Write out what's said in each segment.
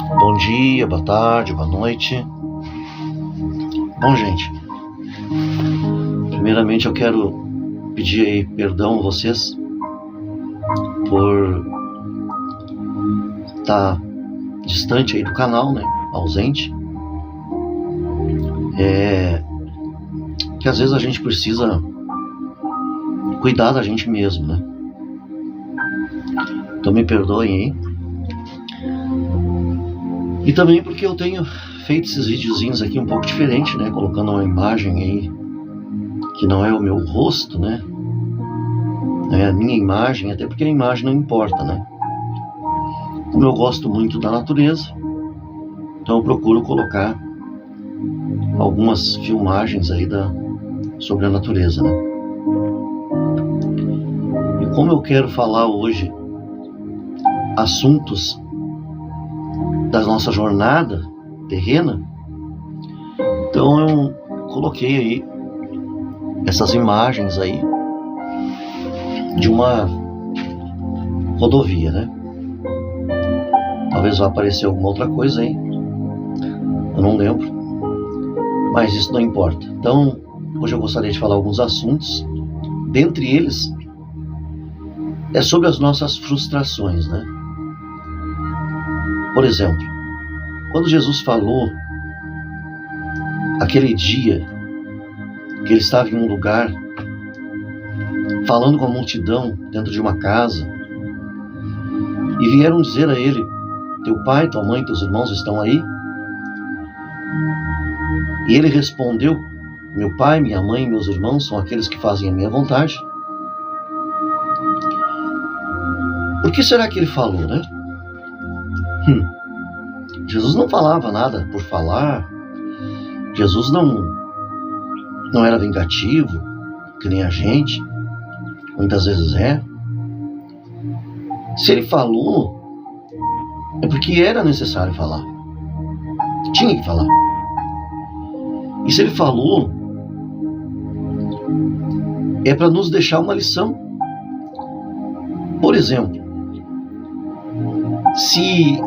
Bom dia, boa tarde, boa noite. Bom, gente, primeiramente eu quero pedir aí perdão a vocês por estar distante aí do canal, né, ausente. Que às vezes a gente precisa cuidar da gente mesmo, né? Então me perdoem aí. E também porque eu tenho feito esses videozinhos aqui um pouco diferente, né? Colocando uma imagem aí que não é o meu rosto, né? É a minha imagem, até porque a imagem não importa, né? Como eu gosto muito da natureza, então eu procuro colocar algumas filmagens aí sobre a natureza, né? E como eu quero falar hoje assuntos da nossa jornada terrena, então eu coloquei aí essas imagens aí de uma rodovia, né? Talvez vá aparecer alguma outra coisa aí, eu não lembro, mas isso não importa. Então, hoje eu gostaria de falar alguns assuntos, dentre eles é sobre as nossas frustrações, né? Por exemplo, quando Jesus falou aquele dia que ele estava em um lugar falando com a multidão dentro de uma casa e vieram dizer a ele: teu pai, tua mãe, teus irmãos estão aí? E ele respondeu: meu pai, minha mãe e meus irmãos são aqueles que fazem a minha vontade. Por que será que ele falou, né? Jesus não falava nada por falar. Jesus não era vingativo, que nem a gente muitas vezes é. Se ele falou, é porque era necessário falar. Tinha que falar. E se ele falou, é para nos deixar uma lição. Por exemplo, se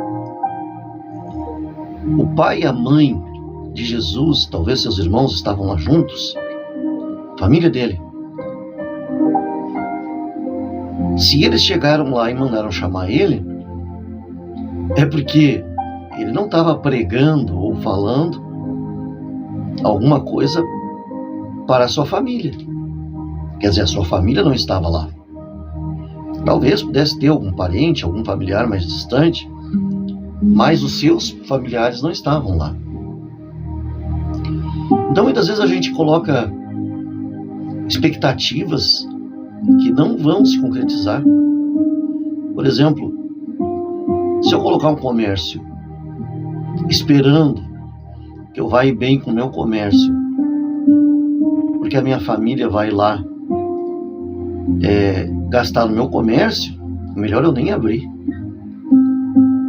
o pai e a mãe de Jesus, talvez seus irmãos estavam lá juntos, família dele, se eles chegaram lá e mandaram chamar ele, é porque ele não estava pregando ou falando alguma coisa para a sua família. Quer dizer, a sua família não estava lá. Talvez pudesse ter algum parente, algum familiar mais distante, mas os seus familiares não estavam lá. Então muitas vezes a gente coloca expectativas que não vão se concretizar. Por exemplo, se eu colocar um comércio esperando que eu vá ir bem com o meu comércio, porque a minha família vai lá gastar no meu comércio, melhor eu nem abrir.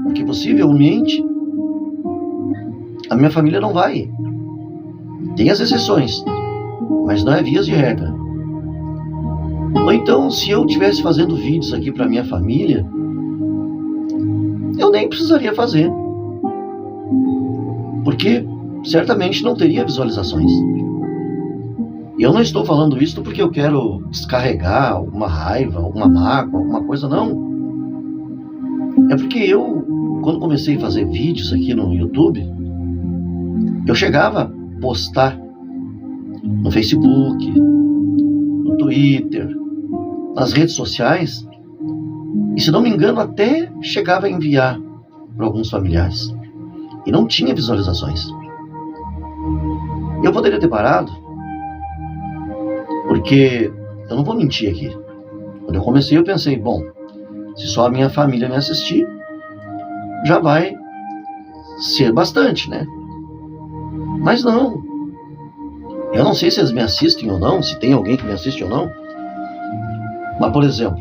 Porque possivelmente a minha família não vai. Tem as exceções, mas não é vias de regra. Ou então, se eu estivesse fazendo vídeos aqui para minha família, eu nem precisaria fazer, porque certamente não teria visualizações. E eu não estou falando isso porque eu quero descarregar alguma raiva, alguma mágoa, alguma coisa, não. É porque eu, quando comecei a fazer vídeos aqui no YouTube, eu chegava a postar no Facebook, no Twitter, nas redes sociais, e se não me engano até chegava a enviar para alguns familiares, e não tinha visualizações. Eu poderia ter parado, porque eu não vou mentir aqui. Quando eu comecei eu pensei, bom, se só a minha família me assistir, já vai ser bastante, né? Mas não. Eu não sei se eles me assistem ou não, se tem alguém que me assiste ou não. Mas, por exemplo,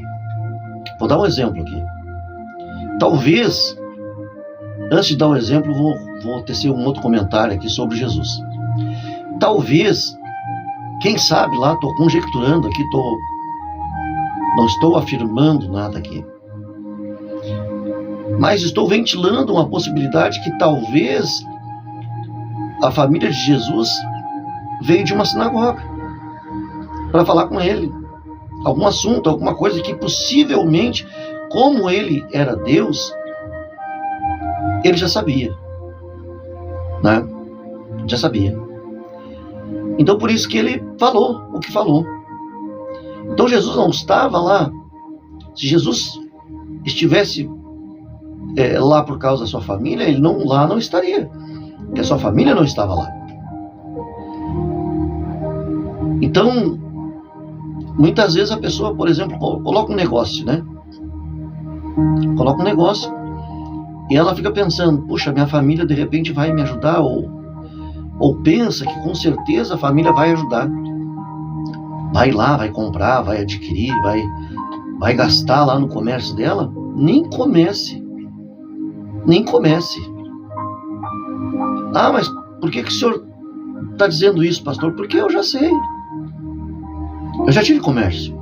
vou dar um exemplo aqui. Talvez, antes de dar um exemplo, vou tecer um outro comentário aqui sobre Jesus. Talvez, quem sabe lá, estou conjecturando aqui, não estou afirmando nada aqui. Mas estou ventilando uma possibilidade que talvez a família de Jesus veio de uma sinagoga para falar com ele. Algum assunto, alguma coisa que possivelmente, como ele era Deus, ele já sabia, né? Já sabia. Então por isso que ele falou o que falou. Então Jesus não estava lá. Se Jesus estivesse lá por causa da sua família, ele lá não estaria, porque a sua família não estava lá. Então, muitas vezes a pessoa, por exemplo, coloca um negócio, né? Coloca um negócio e ela fica pensando, puxa, minha família de repente vai me ajudar, ou pensa que com certeza a família vai ajudar. Vai lá, vai comprar, vai adquirir, vai gastar lá no comércio dela. Nem comece. Ah, mas por que o senhor está dizendo isso, pastor? Porque eu já sei. Eu já tive comércio.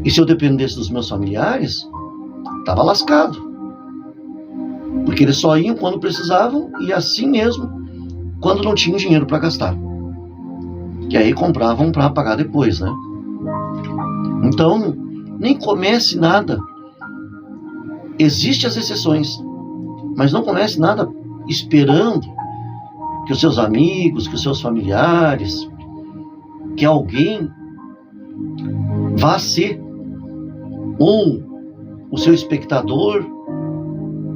E se eu dependesse dos meus familiares, estava lascado. Porque eles só iam quando precisavam e assim mesmo quando não tinham dinheiro para gastar. Que aí compravam para pagar depois, né? Então, nem comece nada. Existem as exceções, mas não comece nada esperando que os seus amigos, que os seus familiares, que alguém vá ser ou o seu espectador,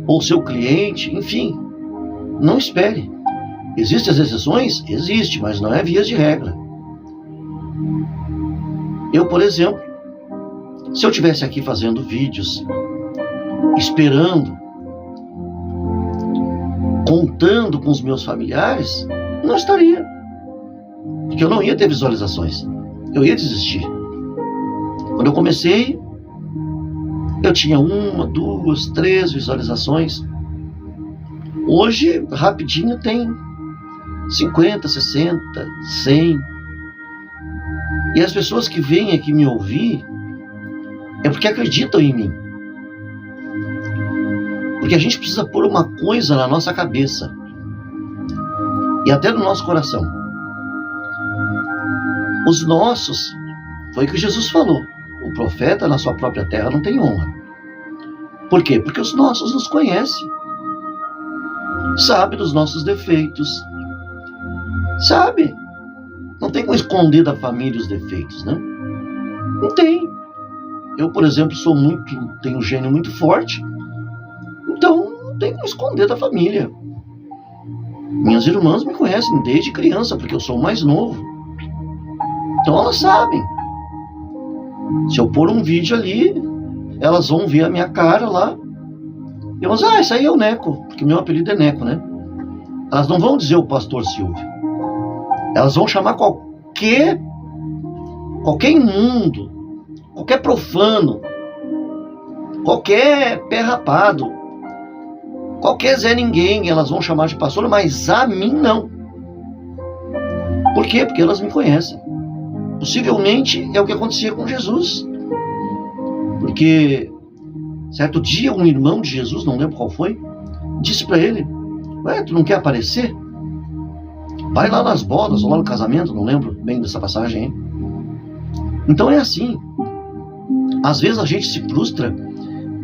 ou o seu cliente, enfim. Não espere. Existem as exceções? Existe, mas não é vias de regra. Eu, por exemplo, se eu estivesse aqui fazendo vídeos, esperando, contando com os meus familiares, não estaria. Porque eu não ia ter visualizações. Eu ia desistir. Quando eu comecei, eu tinha 1, 2, 3 visualizações. Hoje, rapidinho, tem 50, 60, 100. E as pessoas que vêm aqui me ouvir é porque acreditam em mim. Porque a gente precisa pôr uma coisa na nossa cabeça e até no nosso coração. Os nossos, foi o que Jesus falou, o profeta na sua própria terra não tem honra. Por quê? Porque os nossos nos conhecem, sabe dos nossos defeitos, sabe. Não tem como esconder da família os defeitos, né? Não tem. Eu, por exemplo, tenho um gênio muito forte, então não tem como esconder da família. Minhas irmãs me conhecem desde criança, porque eu sou o mais novo. Então elas sabem. Se eu pôr um vídeo ali, elas vão ver a minha cara lá. E elas vão, isso aí é o Neco, porque meu apelido é Neco, né? Elas não vão dizer o pastor Silvio. Elas vão chamar qualquer imundo, qualquer profano, qualquer pé rapado, qualquer Zé Ninguém, elas vão chamar de pastor, mas a mim não. Por quê? Porque elas me conhecem. Possivelmente é o que acontecia com Jesus. Porque certo dia um irmão de Jesus, não lembro qual foi, disse para ele, ué, tu não quer aparecer? Vai lá nas bodas, ou lá no casamento, não lembro bem dessa passagem, hein? Então é assim. Às vezes a gente se frustra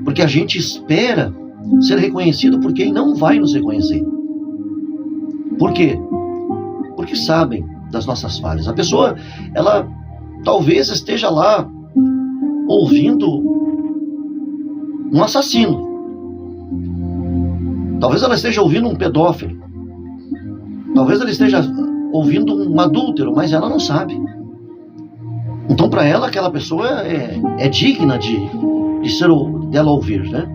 porque a gente espera ser reconhecido por quem não vai nos reconhecer. Por quê? Porque sabem das nossas falhas. A pessoa, ela talvez esteja lá ouvindo um assassino. Talvez ela esteja ouvindo um pedófilo. Talvez ela esteja ouvindo um adúltero, mas ela não sabe. Então, para ela, aquela pessoa é digna dela ouvir, né?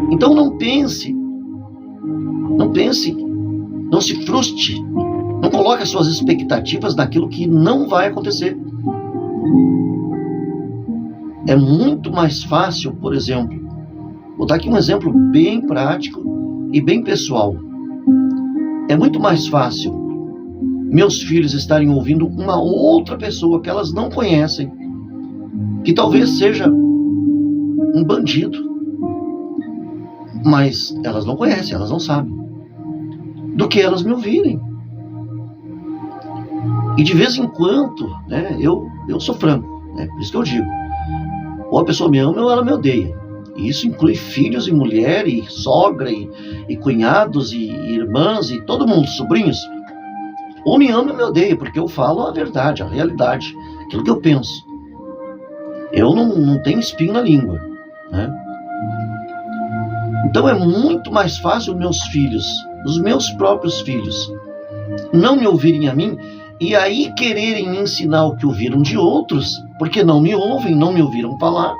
Então, não pense, não se frustre, não coloque as suas expectativas naquilo que não vai acontecer. É muito mais fácil, por exemplo, vou dar aqui um exemplo bem prático e bem pessoal. É muito mais fácil meus filhos estarem ouvindo uma outra pessoa que elas não conhecem, que talvez seja um bandido, Mas elas não conhecem, elas não sabem. Do que elas me ouvirem. E de vez em quando, né, eu sou franco, né, por isso que eu digo, ou a pessoa me ama ou ela me odeia. E isso inclui filhos e mulher, e sogra, e cunhados, e irmãs, e todo mundo, sobrinhos. Ou me ama ou me odeia, porque eu falo a verdade, a realidade, aquilo que eu penso. Eu não tenho espinho na língua, né? Então é muito mais fácil meus filhos, os meus próprios filhos, não me ouvirem a mim e aí quererem me ensinar o que ouviram de outros, porque não me ouvem, não me ouviram falar.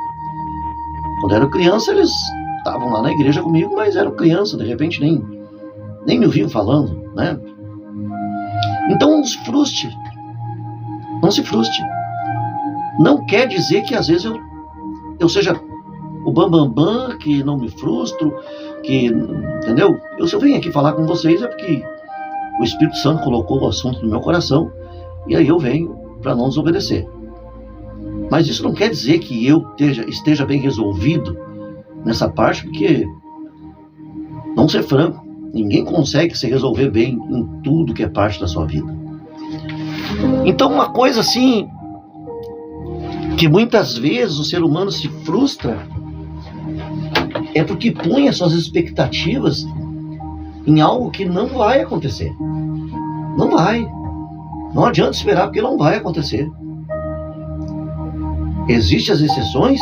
Quando eu era criança, eles estavam lá na igreja comigo, mas eram criança, de repente nem me ouviam falando, né? Então não se frustre. Não se frustre. Não quer dizer que às vezes eu seja o bambambam, que não me frustro, que, entendeu? Se eu venho aqui falar com vocês é porque o Espírito Santo colocou o assunto no meu coração e aí eu venho para não desobedecer. Mas isso não quer dizer que eu esteja bem resolvido nessa parte, porque, vamos ser franco, ninguém consegue se resolver bem em tudo que é parte da sua vida. Então uma coisa assim, que muitas vezes o ser humano se frustra, é porque põe as suas expectativas em algo que não vai acontecer. Não vai. Não adianta esperar, porque não vai acontecer. Existem as exceções?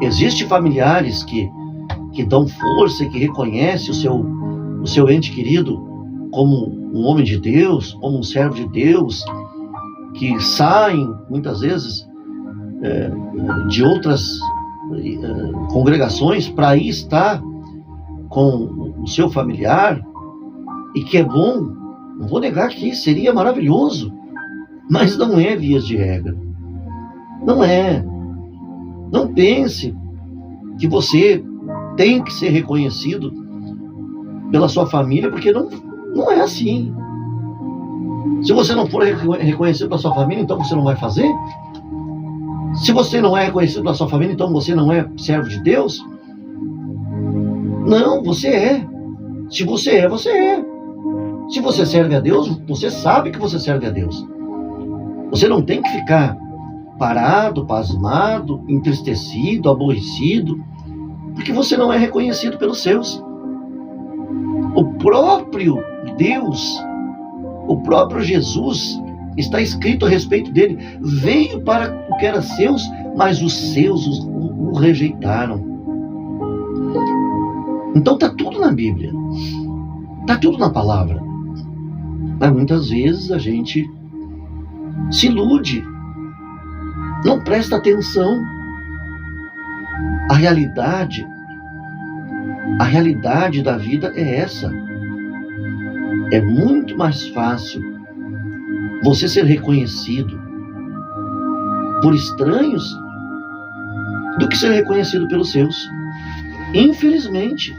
Existe familiares que dão força e que reconhecem o seu ente querido como um homem de Deus, como um servo de Deus, que saem, muitas vezes, de outras congregações para ir estar com o seu familiar, e que é bom. Não vou negar que seria maravilhoso, mas não é vias de regra. Não é. Não pense que você tem que ser reconhecido pela sua família, porque não é assim. Se você não for reconhecido pela sua família, então você não vai fazer? Se você não é reconhecido pela sua família, então você não é servo de Deus? Não, você é. Se você é, você é. Se você serve a Deus, você sabe que você serve a Deus. Você não tem que ficar parado, pasmado, entristecido, aborrecido, porque você não é reconhecido pelos seus. O próprio Deus, o próprio Jesus, está escrito a respeito dele, veio para o que era seus, mas os seus o rejeitaram. Então está tudo na Bíblia, está tudo na palavra. Mas muitas vezes a gente se ilude, não presta atenção. A realidade da vida é essa. É muito mais fácil você ser reconhecido por estranhos do que ser reconhecido pelos seus. Infelizmente.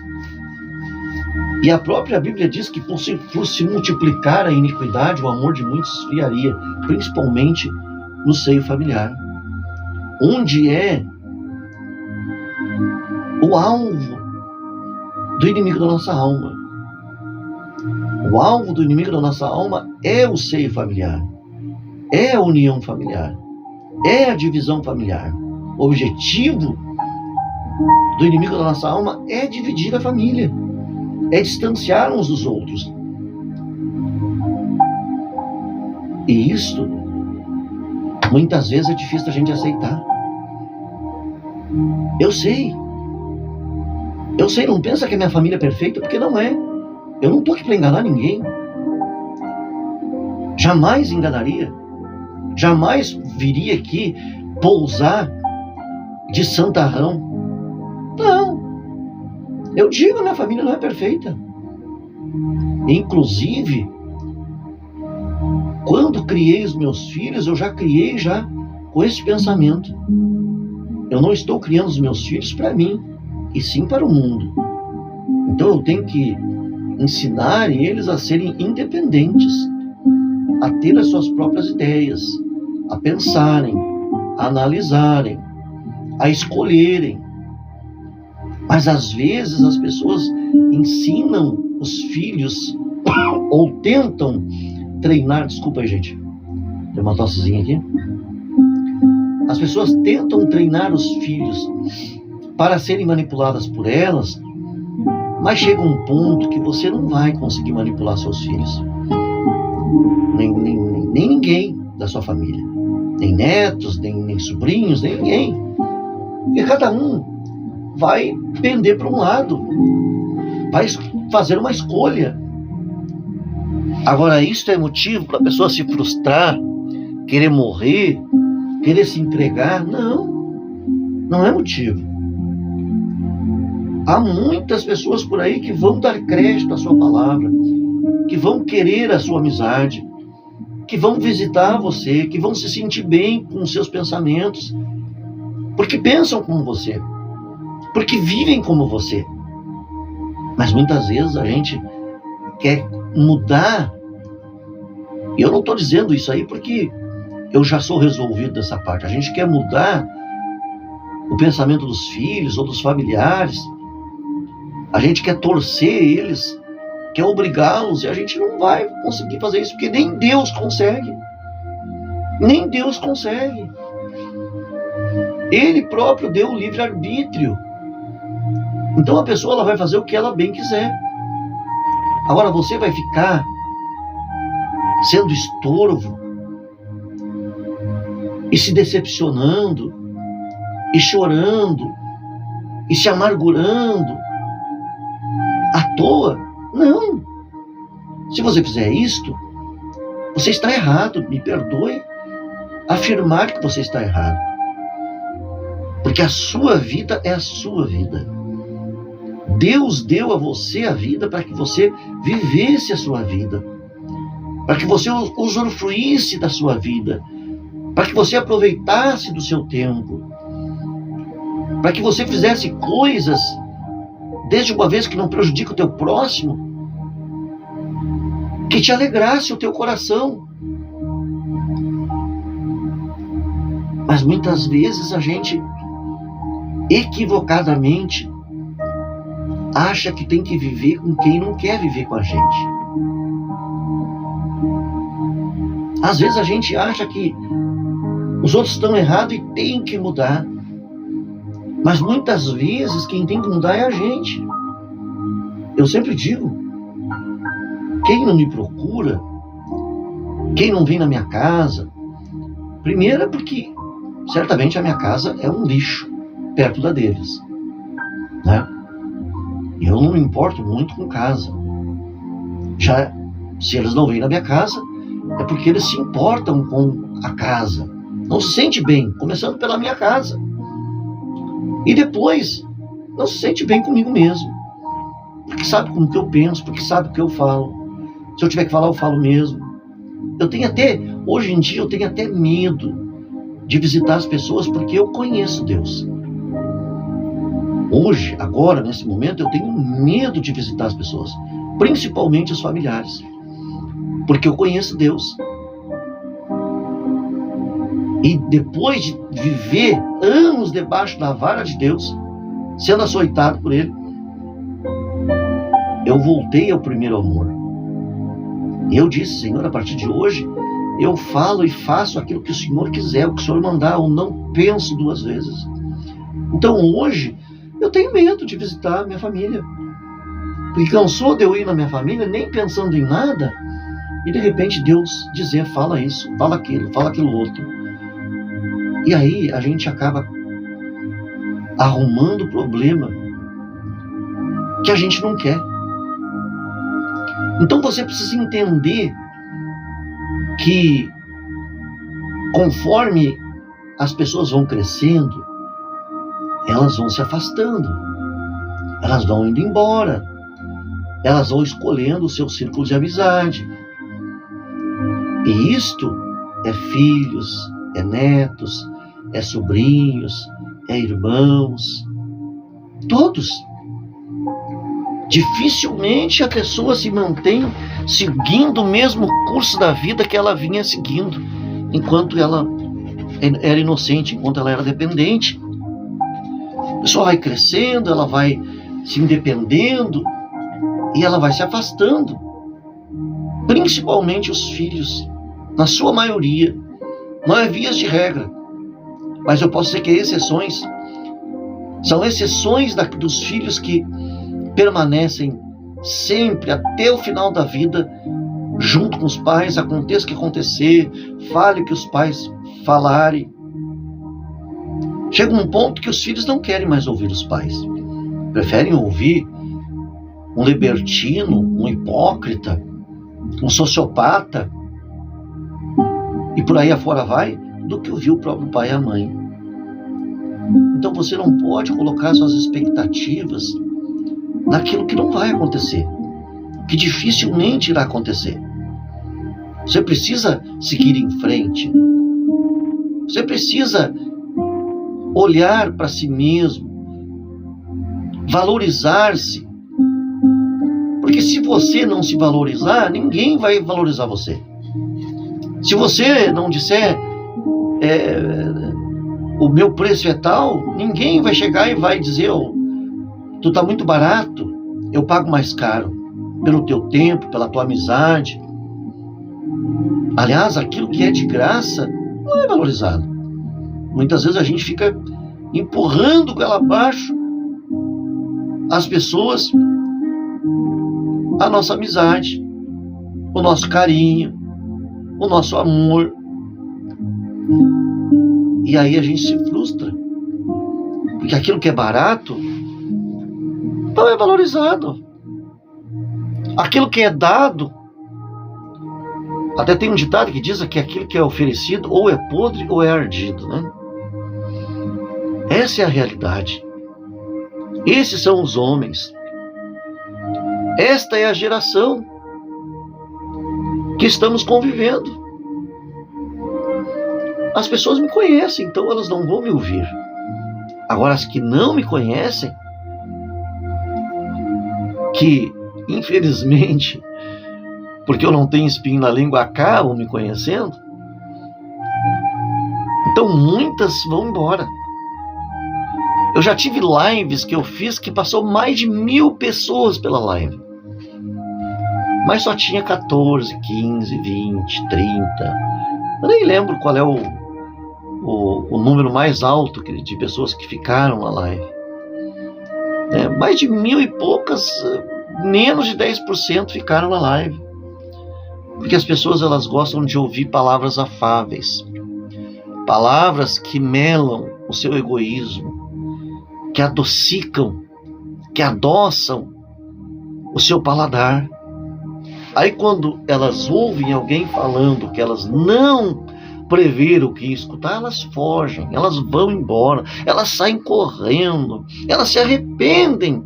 E a própria Bíblia diz que por se multiplicar a iniquidade, o amor de muitos esfriaria, principalmente no seio familiar, onde é o alvo do inimigo da nossa alma. O alvo do inimigo da nossa alma é o seio familiar, é a união familiar, é a divisão familiar. O objetivo do inimigo da nossa alma é dividir a família, é distanciar uns dos outros. E isto, muitas vezes, é difícil a gente aceitar. Eu sei, não pensa que a minha família é perfeita, porque não é. Eu não estou aqui para enganar ninguém. Jamais enganaria. Jamais viria aqui pousar de santarrão. Não. Eu digo, minha família não é perfeita. Inclusive, quando criei os meus filhos, eu já criei com esse pensamento. Eu não estou criando os meus filhos para mim, e sim para o mundo. Então eu tenho que ensinar eles a serem independentes, a ter as suas próprias ideias, a pensarem, a analisarem, a escolherem. Mas às vezes as pessoas ensinam os filhos ou tentam treinar, desculpa aí, gente, tem uma tossezinha aqui. As pessoas tentam treinar os filhos para serem manipuladas por elas, mas chega um ponto que você não vai conseguir manipular seus filhos. Nem ninguém da sua família. Nem netos, nem sobrinhos, nem ninguém. Porque cada um vai pender para um lado. Vai fazer uma escolha. Agora, isso é motivo para a pessoa se frustrar, querer morrer, querer se entregar? Não. Não é motivo. Há muitas pessoas por aí que vão dar crédito à sua palavra, que vão querer a sua amizade, que vão visitar você, que vão se sentir bem com os seus pensamentos, porque pensam como você, porque vivem como você. Mas muitas vezes a gente quer mudar. E eu não estou dizendo isso aí porque eu já sou resolvido dessa parte. A gente quer mudar o pensamento dos filhos ou dos familiares. A gente quer torcer eles, quer obrigá-los, e a gente não vai conseguir fazer isso, porque nem Deus consegue. Nem Deus consegue. Ele próprio deu o livre-arbítrio. Então a pessoa ela vai fazer o que ela bem quiser. Agora você vai ficar sendo estorvo e se decepcionando e chorando e se amargurando à toa? Não. Se você fizer isto, você está errado. Me perdoe afirmar que você está errado. Porque a sua vida é a sua vida. Deus deu a você a vida para que você vivesse a sua vida. Para que você usufruísse da sua vida. Para que você aproveitasse do seu tempo. Para que você fizesse coisas, desde uma vez que não prejudica o teu próximo, que te alegrasse o teu coração. Mas muitas vezes a gente, equivocadamente, acha que tem que viver com quem não quer viver com a gente. Às vezes a gente acha que os outros estão errados e tem que mudar. Mas muitas vezes quem tem que mudar é a gente. Eu sempre digo, quem não me procura, quem não vem na minha casa, primeiro é porque certamente a minha casa é um lixo perto da deles, né? Eu não me importo muito com casa. Já se eles não vêm na minha casa, é porque eles se importam com a casa. Não se sente bem, começando pela minha casa. E depois, não se sente bem comigo mesmo. Porque sabe como que eu penso, porque sabe o que eu falo. Se eu tiver que falar, eu falo mesmo. Hoje em dia, eu tenho até medo de visitar as pessoas, porque eu conheço Deus. Hoje, agora, nesse momento, eu tenho medo de visitar as pessoas, principalmente os familiares, porque eu conheço Deus. E depois de viver anos debaixo da vara de Deus, sendo açoitado por Ele, eu voltei ao primeiro amor. Eu disse, Senhor, a partir de hoje, eu falo e faço aquilo que o Senhor quiser, o que o Senhor mandar, eu não penso duas vezes. Então hoje, eu tenho medo de visitar minha família. Porque cansou de eu ir na minha família, nem pensando em nada, e de repente Deus dizer, fala isso, fala aquilo outro. E aí a gente acaba arrumando o problema que a gente não quer. Então você precisa entender que conforme as pessoas vão crescendo, elas vão se afastando, elas vão indo embora, elas vão escolhendo o seu círculo de amizade. E isto é filhos, é netos, é sobrinhos, é irmãos, todos. Dificilmente a pessoa se mantém seguindo o mesmo curso da vida que ela vinha seguindo, enquanto ela era inocente, enquanto ela era dependente. pessoa vai crescendo, ela vai se independendo e ela vai se afastando. Principalmente os filhos, na sua maioria. Não é vias de regra, mas eu posso dizer que exceções. São exceções dos filhos que permanecem sempre até o final da vida junto com os pais, aconteça o que acontecer, fale o que os pais falarem. Chega um ponto que os filhos não querem mais ouvir os pais. Preferem ouvir um libertino, um hipócrita, um sociopata, e por aí afora vai, do que ouvir o próprio pai e a mãe. Então você não pode colocar suas expectativas naquilo que não vai acontecer, que dificilmente irá acontecer. Você precisa seguir em frente. Você precisa olhar para si mesmo, valorizar-se. Porque se você não se valorizar, ninguém vai valorizar você. Se você não disser o meu preço é tal, ninguém vai chegar e vai dizer, tu está muito barato, eu pago mais caro pelo teu tempo, pela tua amizade. Aliás, aquilo que é de graça não é valorizado. Muitas vezes a gente fica empurrando goela abaixo as pessoas, a nossa amizade, o nosso carinho, o nosso amor. E aí a gente se frustra, porque aquilo que é barato não é valorizado. Aquilo que é dado, até tem um ditado que diz que aquilo que é oferecido ou é podre ou é ardido, né? Essa é a realidade. Esses são os homens. Esta é a geração que estamos convivendo. As pessoas me conhecem, então elas não vão me ouvir. Agora, as que não me conhecem, que infelizmente, porque eu não tenho espinho na língua, acabam me conhecendo, então muitas vão embora. Eu já tive lives que eu fiz que passou mais de 1000 pessoas pela live, mas só tinha 14, 15, 20, 30. Eu nem lembro qual é o número mais alto de pessoas que ficaram na live. Mais de 1000 e poucas, menos de 10% ficaram na live. Porque as pessoas, elas gostam de ouvir palavras afáveis, palavras que melam o seu egoísmo, que adocicam, que adoçam o seu paladar. Aí quando elas ouvem alguém falando que elas não preveram o que escutar, elas fogem, elas vão embora, elas saem correndo, elas se arrependem.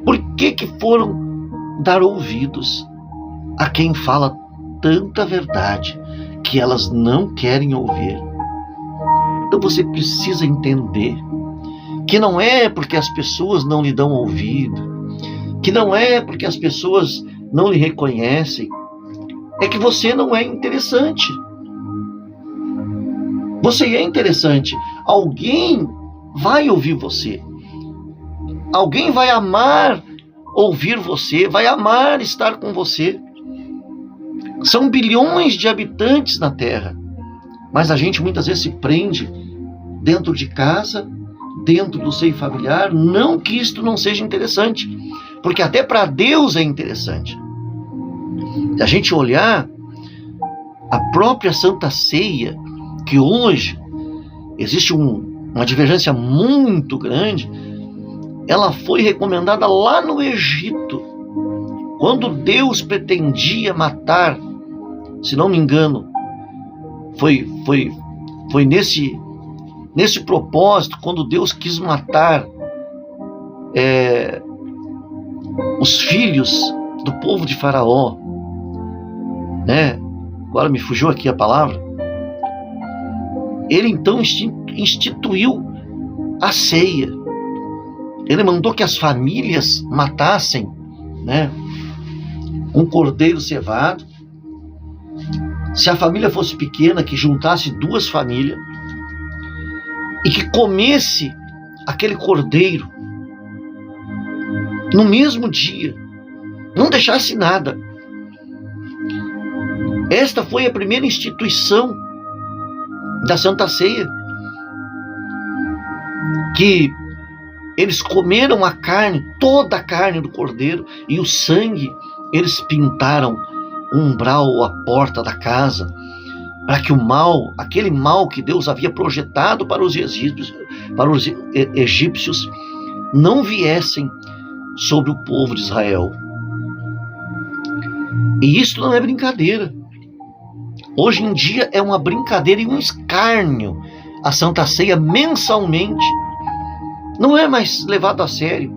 Por que foram dar ouvidos a quem fala tanta verdade que elas não querem ouvir? Então você precisa entender que não é porque as pessoas não lhe dão ouvido, que não é porque as pessoas não lhe reconhecem, é que você não é interessante. Você é interessante. Alguém vai ouvir você. Alguém vai amar ouvir você, vai amar estar com você. São bilhões de habitantes na Terra, mas a gente muitas vezes se prende dentro de casa, dentro do seio familiar. Não que isto não seja interessante, porque até para Deus é interessante. Se a gente olhar a própria Santa Ceia, que hoje existe uma divergência muito grande, ela foi recomendada lá no Egito, quando Deus pretendia matar, se não me engano, foi nesse propósito, quando Deus quis matar os filhos do povo de Faraó, né? Agora me fugiu aqui a palavra. Ele então instituiu a ceia. Ele mandou que as famílias matassem, né, um cordeiro cevado. Se a família fosse pequena, que juntasse 2 famílias e que comesse aquele cordeiro no mesmo dia, não deixasse nada. Esta foi a primeira instituição da Santa Ceia, que eles comeram a carne, toda a carne do cordeiro, e o sangue eles pintaram o umbral ou a porta da casa, para que o mal, aquele mal que Deus havia projetado para os egípcios, não viessem sobre o povo de Israel. E isso não é brincadeira. Hoje em dia é uma brincadeira e um escárnio a Santa Ceia mensalmente. Não é mais levado a sério.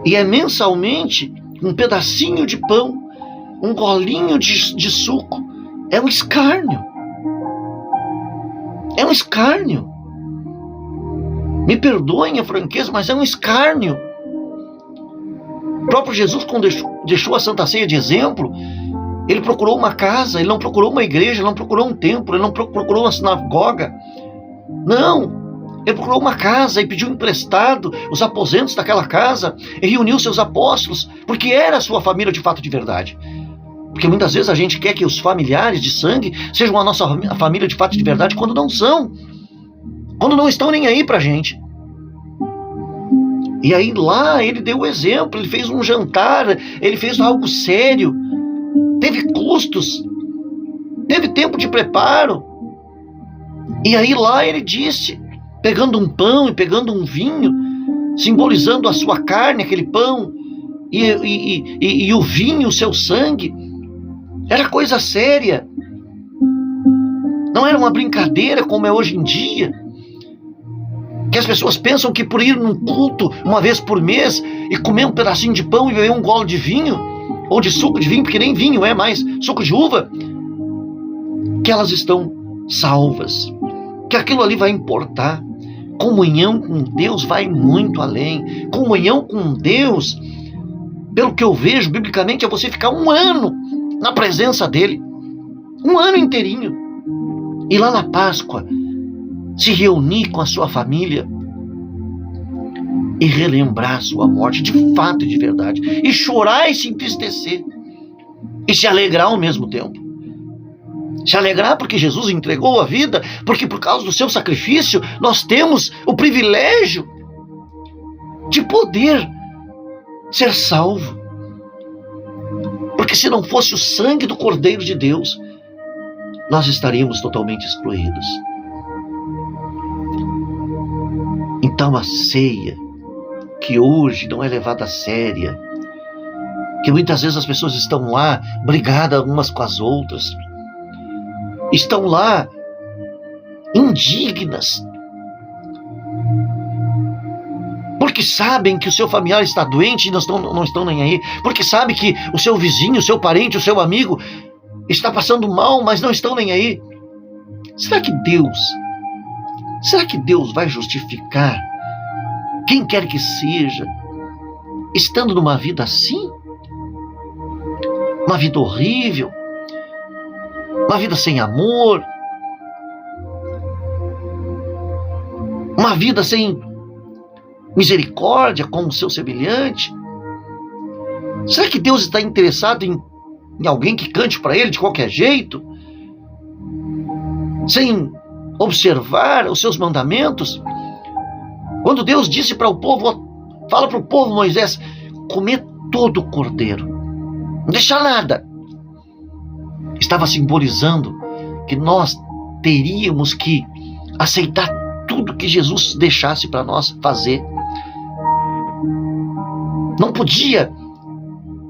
E é mensalmente um pedacinho de pão, um golinho de suco. É um escárnio. É um escárnio. Me perdoem a franqueza, mas é um escárnio. O próprio Jesus, quando deixou a Santa Ceia de exemplo, ele procurou uma casa, ele não procurou uma igreja, ele não procurou um templo, ele não procurou uma sinagoga. Não, ele procurou uma casa e pediu emprestado os aposentos daquela casa e reuniu seus apóstolos, porque era a sua família de fato de verdade. Porque muitas vezes a gente quer que os familiares de sangue sejam a nossa família de fato de verdade, quando não são. Quando não estão nem aí pra gente. E aí lá ele deu o exemplo, ele fez um jantar, ele fez algo sério, teve custos, teve tempo de preparo. E aí lá ele disse, pegando um pão e pegando um vinho, simbolizando a sua carne, aquele pão, e o vinho, o seu sangue, era coisa séria. Não era uma brincadeira como é hoje em dia, que as pessoas pensam que por ir num culto uma vez por mês e comer um pedacinho de pão e beber um gole de vinho, ou de suco de vinho, porque nem vinho é mais, suco de uva, que elas estão salvas, que aquilo ali vai importar. Comunhão com Deus vai muito além. Comunhão com Deus, pelo que eu vejo biblicamente, é você ficar um ano na presença dele, um ano inteirinho, e lá na Páscoa se reunir com a sua família e relembrar a sua morte de fato e de verdade, e chorar e se entristecer e se alegrar ao mesmo tempo. Se alegrar porque Jesus entregou a vida, porque por causa do seu sacrifício nós temos o privilégio de poder ser salvo. Porque se não fosse o sangue do Cordeiro de Deus, nós estaríamos totalmente excluídos. Então a ceia, que hoje não é levada a séria, que muitas vezes as pessoas estão lá brigadas umas com as outras, estão lá indignas, porque sabem que o seu familiar está doente e não estão nem aí, porque sabem que o seu vizinho, o seu parente, o seu amigo está passando mal, mas não estão nem aí. Será que Deus vai justificar quem quer que seja estando numa vida assim? Uma vida horrível, uma vida sem amor, uma vida sem misericórdia com o seu semelhante? Será que Deus está interessado em alguém que cante para ele de qualquer jeito, sem observar os seus mandamentos? Quando Deus disse para o povo, fala para o povo, Moisés, comer todo o cordeiro, não deixar nada, estava simbolizando que nós teríamos que aceitar tudo que Jesus deixasse para nós fazer. Não podia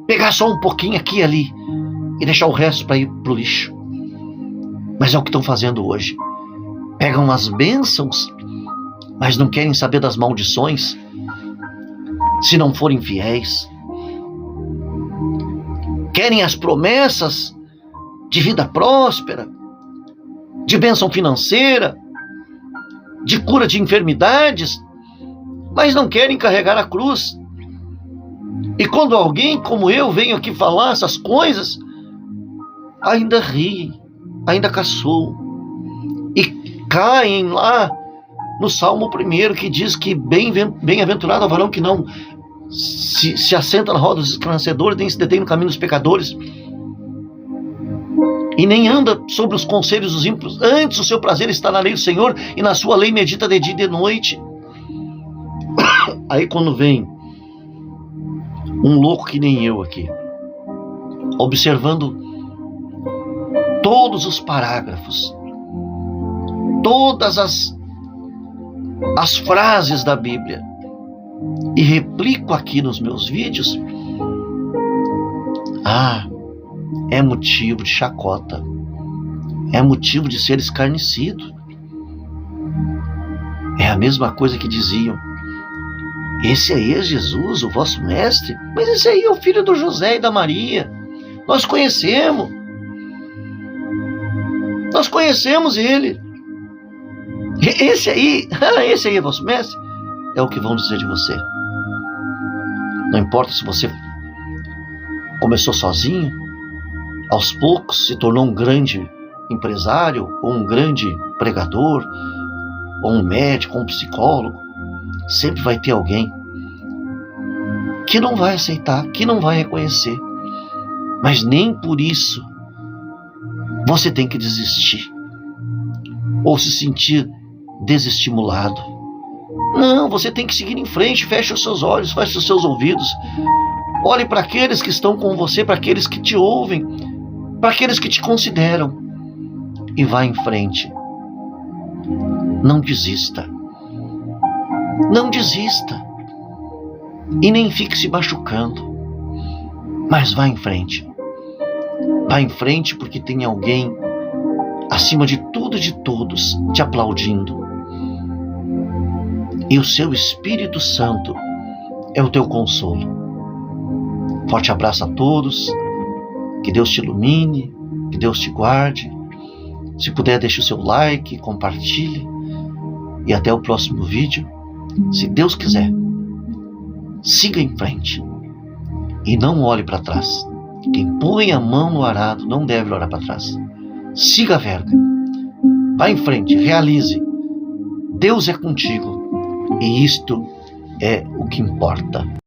pegar só um pouquinho aqui e ali e deixar o resto para ir para o lixo. Mas é o que estão fazendo hoje. Pegam as bênçãos, mas não querem saber das maldições se não forem fiéis. Querem as promessas de vida próspera, de bênção financeira, de cura de enfermidades, mas não querem carregar a cruz. E quando alguém como eu venho aqui falar essas coisas, ainda riem, ainda caçoam e caem lá no Salmo 1, que diz que bem-aventurado é o varão que não se assenta na roda dos escarnecedores, nem se detém no caminho dos pecadores, e nem anda sobre os conselhos dos ímpios. Antes o seu prazer está na lei do Senhor, e na sua lei medita de dia e de noite. Aí quando vem um louco que nem eu aqui, observando todos os parágrafos, todas as frases da Bíblia, e replico aqui nos meus vídeos, é motivo de chacota, é motivo de ser escarnecido. É a mesma coisa que diziam: esse aí é Jesus, o vosso mestre? Mas esse aí é o filho do José e da Maria. Nós conhecemos ele. Esse aí é vosso mestre? É o que vão dizer de você. Não importa se você começou sozinho, aos poucos se tornou um grande empresário, ou um grande pregador, ou um médico, ou um psicólogo. Sempre vai ter alguém que não vai aceitar, que não vai reconhecer. Mas nem por isso você tem que desistir ou se sentir desestimulado. Não, você tem que seguir em frente. Feche os seus olhos, feche os seus ouvidos. Olhe para aqueles que estão com você, para aqueles que te ouvem, para aqueles que te consideram, e vá em frente. Não desista. Não desista. E nem fique se machucando. Mas vá em frente. Vá em frente, porque tem alguém acima de tudo e de todos te aplaudindo. E o seu Espírito Santo é o teu consolo. Forte abraço a todos. Que Deus te ilumine. Que Deus te guarde. Se puder, deixe o seu like, compartilhe. E até o próximo vídeo. Se Deus quiser, siga em frente e não olhe para trás. Quem põe a mão no arado não deve olhar para trás. Siga a verga. Vá em frente, realize. Deus é contigo e isto é o que importa.